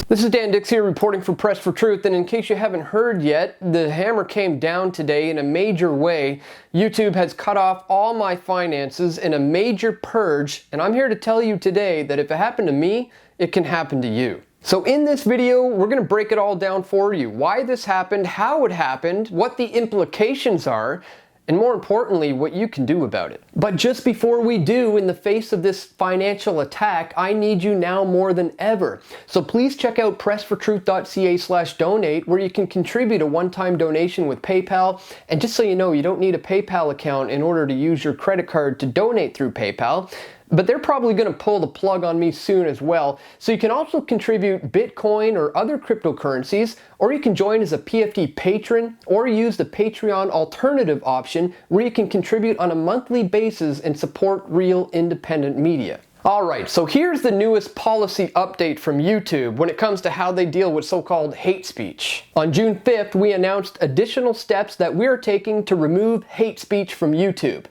This is Dan Dix here reporting for Press for Truth, and in case you haven't heard yet, the hammer came down today in a major way. YouTube has cut off all my finances in a major purge, and I'm here to tell you today that if it happened to me, it can happen to you. So in this video, we're going to break it all down for you. Why this happened, how it happened, what the implications are, and more importantly, what you can do about it. But just before we do, in the face of this financial attack, I need you now more than ever. So please check out pressfortruth.ca/donate, where you can contribute a one-time donation with PayPal. And just so you know, you don't need a PayPal account in order to use your credit card to donate through PayPal. But they're probably going to pull the plug on me soon as well. So you can also contribute Bitcoin or other cryptocurrencies, or you can join as a PFT patron, or use the Patreon alternative option where you can contribute on a monthly basis and support real independent media. Alright, so here's the newest policy update from YouTube when it comes to how they deal with so-called hate speech. On June 5th, we announced additional steps that we are taking to remove hate speech from YouTube.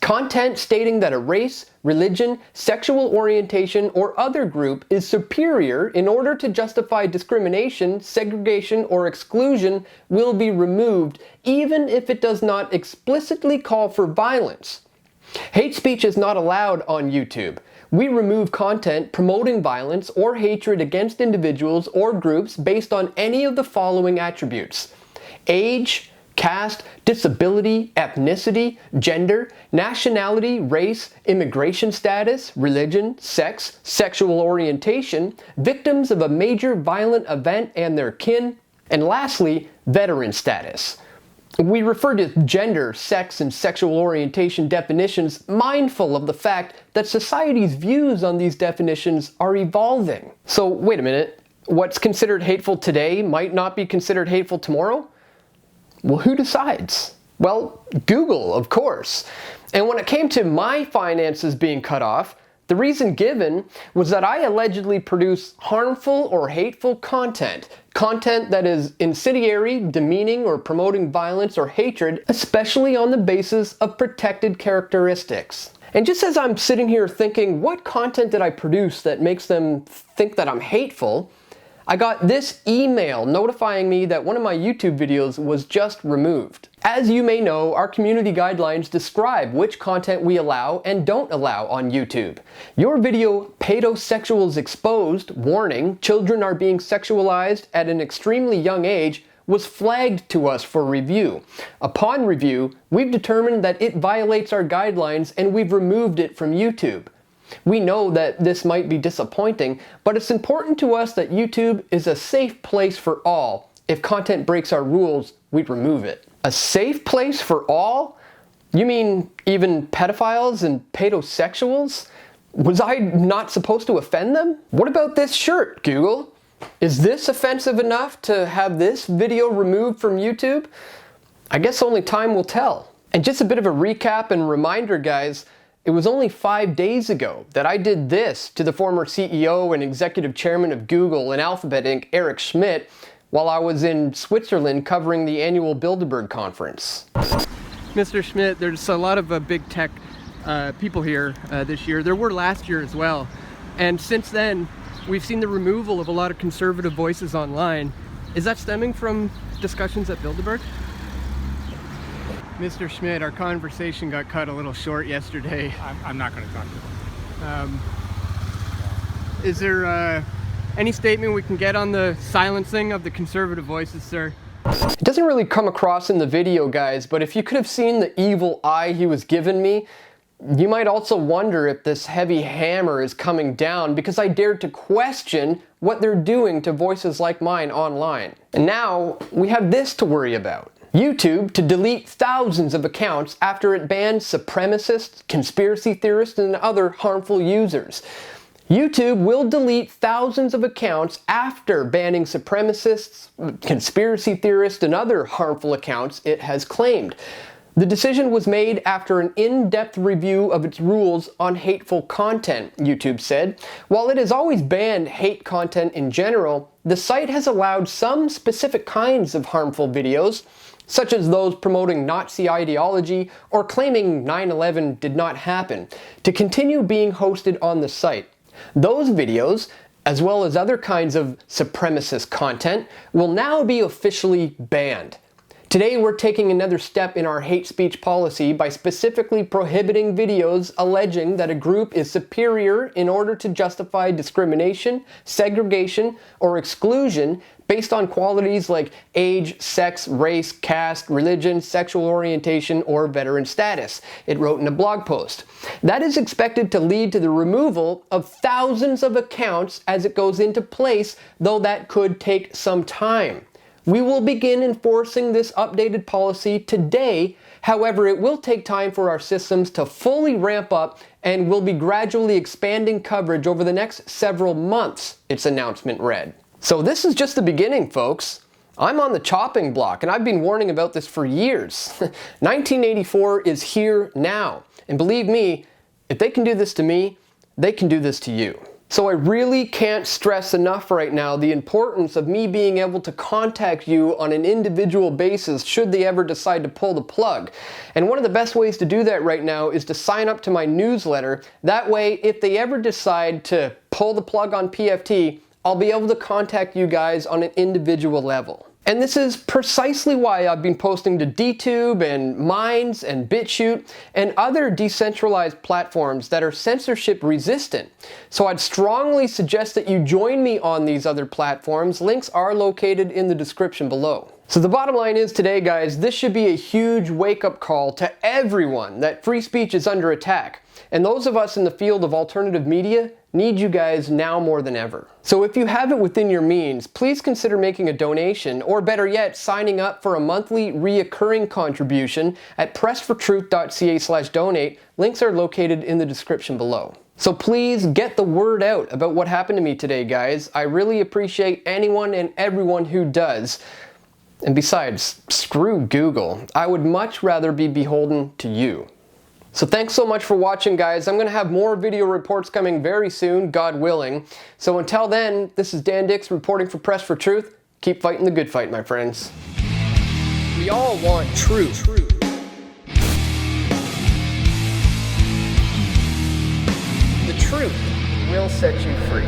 Content stating that a race, religion, sexual orientation, or other group is superior in order to justify discrimination, segregation, or exclusion will be removed, even if it does not explicitly call for violence. Hate speech is not allowed on YouTube. We remove content promoting violence or hatred against individuals or groups based on any of the following attributes: age, caste, disability, ethnicity, gender, nationality, race, immigration status, religion, sex, sexual orientation, victims of a major violent event and their kin, and lastly, veteran status. We refer to gender, sex, and sexual orientation definitions mindful of the fact that society's views on these definitions are evolving. So wait a minute, what's considered hateful today might not be considered hateful tomorrow? Well, who decides? Well, Google, of course. And when it came to my finances being cut off, the reason given was that I allegedly produce harmful or hateful content. Content that is incendiary, demeaning, or promoting violence or hatred, especially on the basis of protected characteristics. And just as I'm sitting here thinking, what content did I produce that makes them think that I'm hateful? I got this email notifying me that one of my YouTube videos was just removed. As you may know, our community guidelines describe which content we allow and don't allow on YouTube. Your video, Pedosexuals Exposed, warning, children are being sexualized at an extremely young age, was flagged to us for review. Upon review, we've determined that it violates our guidelines and we've removed it from YouTube. We know that this might be disappointing, but it's important to us that YouTube is a safe place for all. If content breaks our rules, we'd remove it. A safe place for all? You mean even pedophiles and pedosexuals? Was I not supposed to offend them? What about this shirt, Google? Is this offensive enough to have this video removed from YouTube? I guess only time will tell. And just a bit of a recap and reminder, guys, it was only 5 days ago that I did this to the former CEO and executive chairman of Google and Alphabet Inc., Eric Schmidt, while I was in Switzerland covering the annual Bilderberg conference. Mr. Schmidt, there's a lot of big tech people here this year. There were last year as well. And since then, we've seen the removal of a lot of conservative voices online. Is that stemming from discussions at Bilderberg? Mr. Schmidt, our conversation got cut a little short yesterday. I'm not going to talk to him. Is there any statement we can get on the silencing of the conservative voices, sir? It doesn't really come across in the video, guys, but if you could have seen the evil eye he was giving me, you might also wonder if this heavy hammer is coming down because I dared to question what they're doing to voices like mine online. And now we have this to worry about. YouTube to delete thousands of accounts after it banned supremacists, conspiracy theorists, and other harmful users. YouTube will delete thousands of accounts after banning supremacists, conspiracy theorists, and other harmful accounts it has claimed. The decision was made after an in-depth review of its rules on hateful content, YouTube said. While it has always banned hate content in general, the site has allowed some specific kinds of harmful videos, such as those promoting Nazi ideology or claiming 9/11 did not happen, to continue being hosted on the site. Those videos, as well as other kinds of supremacist content, will now be officially banned. Today we're taking another step in our hate speech policy by specifically prohibiting videos alleging that a group is superior in order to justify discrimination, segregation, or exclusion based on qualities like age, sex, race, caste, religion, sexual orientation, or veteran status, it wrote in a blog post. That is expected to lead to the removal of thousands of accounts as it goes into place, though that could take some time. We will begin enforcing this updated policy today. However, it will take time for our systems to fully ramp up and will be gradually expanding coverage over the next several months, its announcement read. So this is just the beginning, folks. I'm on the chopping block, and I've been warning about this for years. 1984 is here now. And believe me, if they can do this to me, they can do this to you. So I really can't stress enough right now the importance of me being able to contact you on an individual basis should they ever decide to pull the plug. And one of the best ways to do that right now is to sign up to my newsletter. That way, if they ever decide to pull the plug on PFT, I'll be able to contact you guys on an individual level. And this is precisely why I've been posting to DTube and Minds and BitChute and other decentralized platforms that are censorship resistant. So I'd strongly suggest that you join me on these other platforms. Links are located in the description below. So the bottom line is today, guys, this should be a huge wake-up call to everyone that free speech is under attack. And those of us in the field of alternative media need you guys now more than ever. So if you have it within your means, please consider making a donation, or better yet, signing up for a monthly reoccurring contribution at pressfortruth.ca/donate. Links are located in the description below. So please get the word out about what happened to me today, guys. I really appreciate anyone and everyone who does. And besides, screw Google. I would much rather be beholden to you. So thanks so much for watching, guys. I'm going to have more video reports coming very soon, God willing. So until then, this is Dan Dix reporting for Press for Truth. Keep fighting the good fight, my friends. We all want truth. The truth will set you free.